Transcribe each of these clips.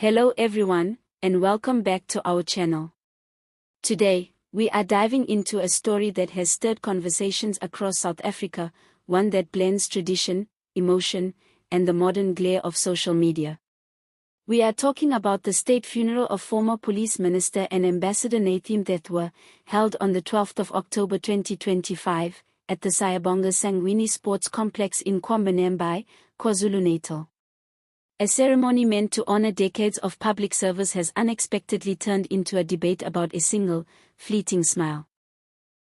Hello everyone, and welcome back to our channel. Today, we are diving into a story that has stirred conversations across South Africa, one that blends tradition, emotion, and the modern glare of social media. We are talking about the state funeral of former police minister and ambassador Nathi Mthethwa, held on the 12th of October 2025, at the Siyabonga Sangweni Sports Complex in Kwambanembai, KwaZulu-Natal. A ceremony meant to honor decades of public service has unexpectedly turned into a debate about a single, fleeting smile.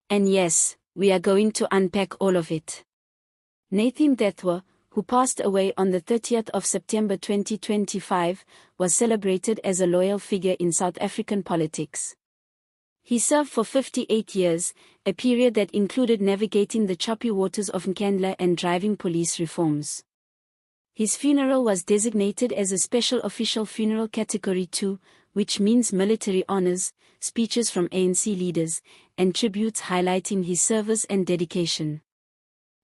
And yes, we are going to unpack all of it. Nathi Mthethwa, who passed away on the 30th of September 2025, was celebrated as a loyal figure in South African politics. He served for 58 years, a period that included navigating the choppy waters of Nkandla and driving police reforms. His funeral was designated as a Special Official Funeral Category 2, which means military honors, speeches from ANC leaders, and tributes highlighting his service and dedication.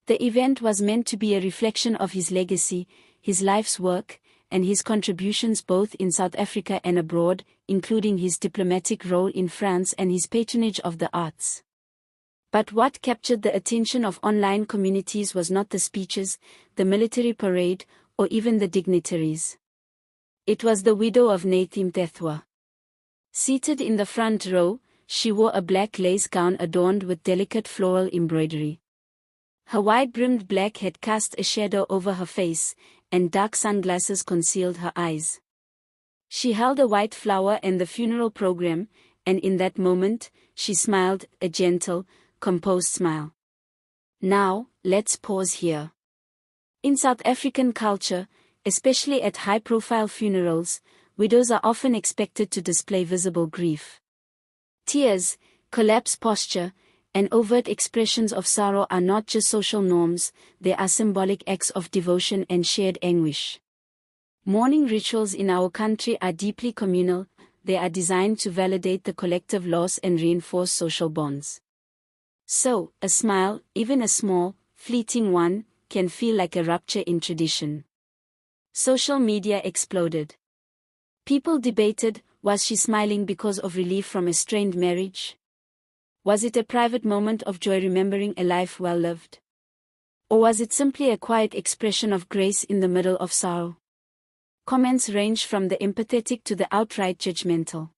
The event was meant to be a reflection of his legacy, his life's work, and his contributions both in South Africa and abroad, including his diplomatic role in France and his patronage of the arts. But what captured the attention of online communities was not the speeches, the military parade, or even the dignitaries. It was the widow of Nathi Mthethwa. Seated in the front row, she wore a black lace gown adorned with delicate floral embroidery. Her wide-brimmed black hat cast a shadow over her face, and dark sunglasses concealed her eyes. She held a white flower and the funeral program, and in that moment, she smiled, a gentle, composed smile. Now, let's pause here. In South African culture, especially at high-profile funerals, widows are often expected to display visible grief. Tears, collapsed posture, and overt expressions of sorrow are not just social norms, they are symbolic acts of devotion and shared anguish. Mourning rituals in our country are deeply communal, they are designed to validate the collective loss and reinforce social bonds. So, a smile, even a small, fleeting one, can feel like a rupture in tradition. Social media exploded. People debated, was she smiling because of relief from a strained marriage? Was it a private moment of joy remembering a life well lived? Or was it simply a quiet expression of grace in the middle of sorrow? Comments ranged from the empathetic to the outright judgmental.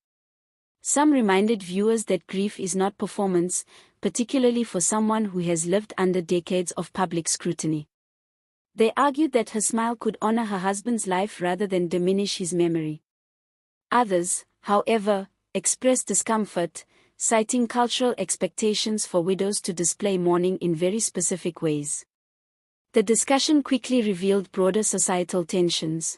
Some reminded viewers that grief is not performance, particularly for someone who has lived under decades of public scrutiny. They argued that her smile could honor her husband's life rather than diminish his memory. Others, however, expressed discomfort, citing cultural expectations for widows to display mourning in very specific ways. The discussion quickly revealed broader societal tensions.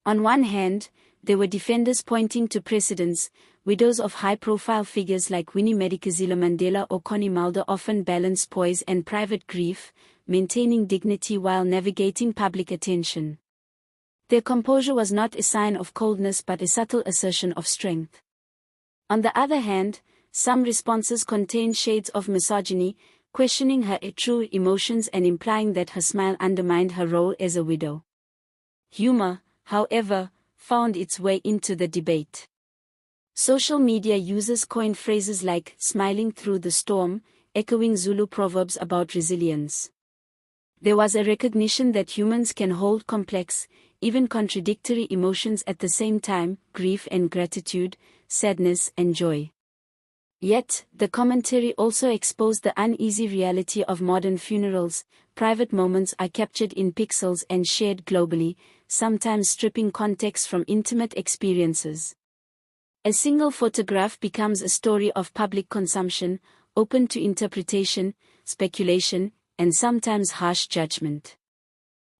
On one hand, there were defenders pointing to precedents. Widows of high-profile figures like Winnie Madikizela Mandela or Connie Mulder often balance poise and private grief, maintaining dignity while navigating public attention. Their composure was not a sign of coldness but a subtle assertion of strength. On the other hand, some responses contained shades of misogyny, questioning her true emotions and implying that her smile undermined her role as a widow. Humour, however, found its way into the debate. Social media users coined phrases like "smiling through the storm," echoing Zulu proverbs about resilience. There was a recognition that humans can hold complex, even contradictory emotions at the same time, grief and gratitude, sadness and joy. Yet, the commentary also exposed the uneasy reality of modern funerals. Private moments are captured in pixels and shared globally, sometimes stripping context from intimate experiences. A single photograph becomes a story of public consumption, open to interpretation, speculation, and sometimes harsh judgment.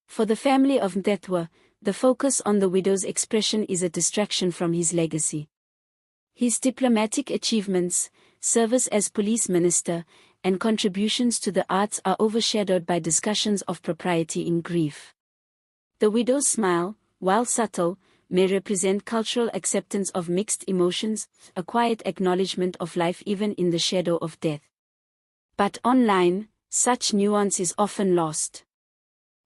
For the family of Mthethwa, the focus on the widow's expression is a distraction from his legacy. His diplomatic achievements, service as police minister, and contributions to the arts are overshadowed by discussions of propriety in grief. The widow's smile, while subtle, may represent cultural acceptance of mixed emotions, a quiet acknowledgement of life even in the shadow of death. But online, such nuance is often lost.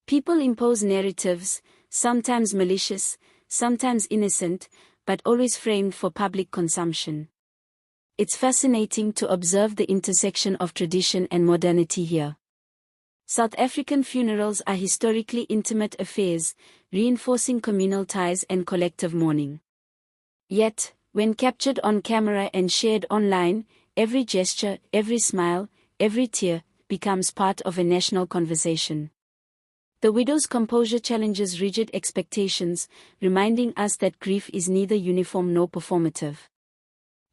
People impose narratives, sometimes malicious, sometimes innocent, but always framed for public consumption. It's fascinating to observe the intersection of tradition and modernity here. South African funerals are historically intimate affairs, reinforcing communal ties and collective mourning. Yet, when captured on camera and shared online, every gesture, every smile, every tear, becomes part of a national conversation. The widow's composure challenges rigid expectations, reminding us that grief is neither uniform nor performative.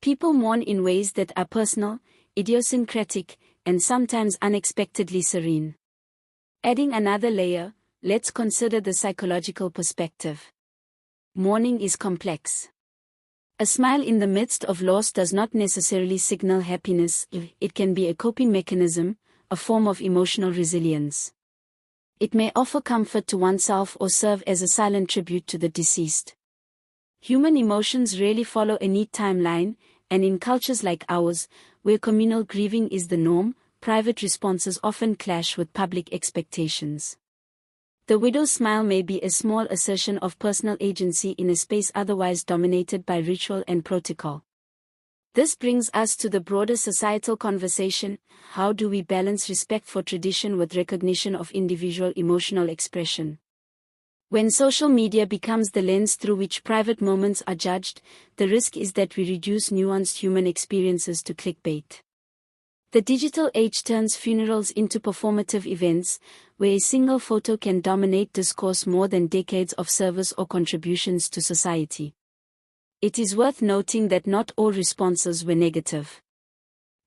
People mourn in ways that are personal, idiosyncratic, and sometimes unexpectedly serene. Adding another layer, let's consider the psychological perspective. Mourning is complex. A smile in the midst of loss does not necessarily signal happiness. It can be a coping mechanism, a form of emotional resilience. It may offer comfort to oneself or serve as a silent tribute to the deceased. Human emotions rarely follow a neat timeline, and in cultures like ours, where communal grieving is the norm, private responses often clash with public expectations. The widow's smile may be a small assertion of personal agency in a space otherwise dominated by ritual and protocol. This brings us to the broader societal conversation: how do we balance respect for tradition with recognition of individual emotional expression? When social media becomes the lens through which private moments are judged, the risk is that we reduce nuanced human experiences to clickbait. The digital age turns funerals into performative events, where a single photo can dominate discourse more than decades of service or contributions to society. It is worth noting that not all responses were negative.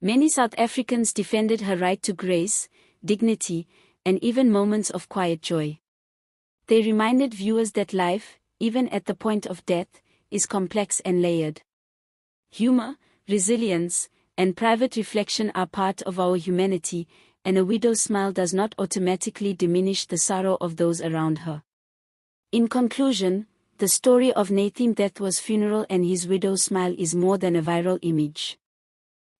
Many South Africans defended her right to grace, dignity, and even moments of quiet joy. They reminded viewers that life, even at the point of death, is complex and layered. Humor, resilience, and private reflection are part of our humanity, and a widow's smile does not automatically diminish the sorrow of those around her. In conclusion, the story of Nathi Mthethwa's funeral and his widow's smile is more than a viral image.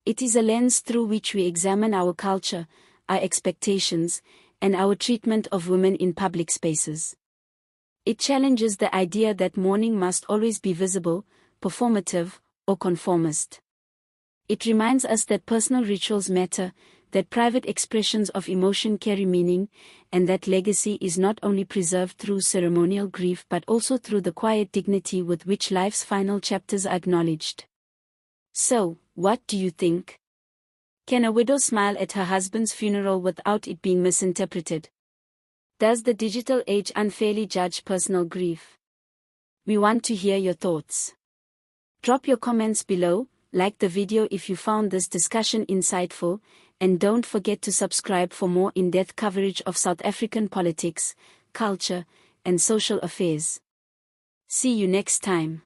It is a lens through which we examine our culture, our expectations, and our treatment of women in public spaces. It challenges the idea that mourning must always be visible, performative, or conformist. It reminds us that personal rituals matter, that private expressions of emotion carry meaning, and that legacy is not only preserved through ceremonial grief but also through the quiet dignity with which life's final chapters are acknowledged. So, what do you think? Can a widow smile at her husband's funeral without it being misinterpreted? Does the digital age unfairly judge personal grief? We want to hear your thoughts. Drop your comments below, like the video if you found this discussion insightful, and don't forget to subscribe for more in-depth coverage of South African politics, culture, and social affairs. See you next time.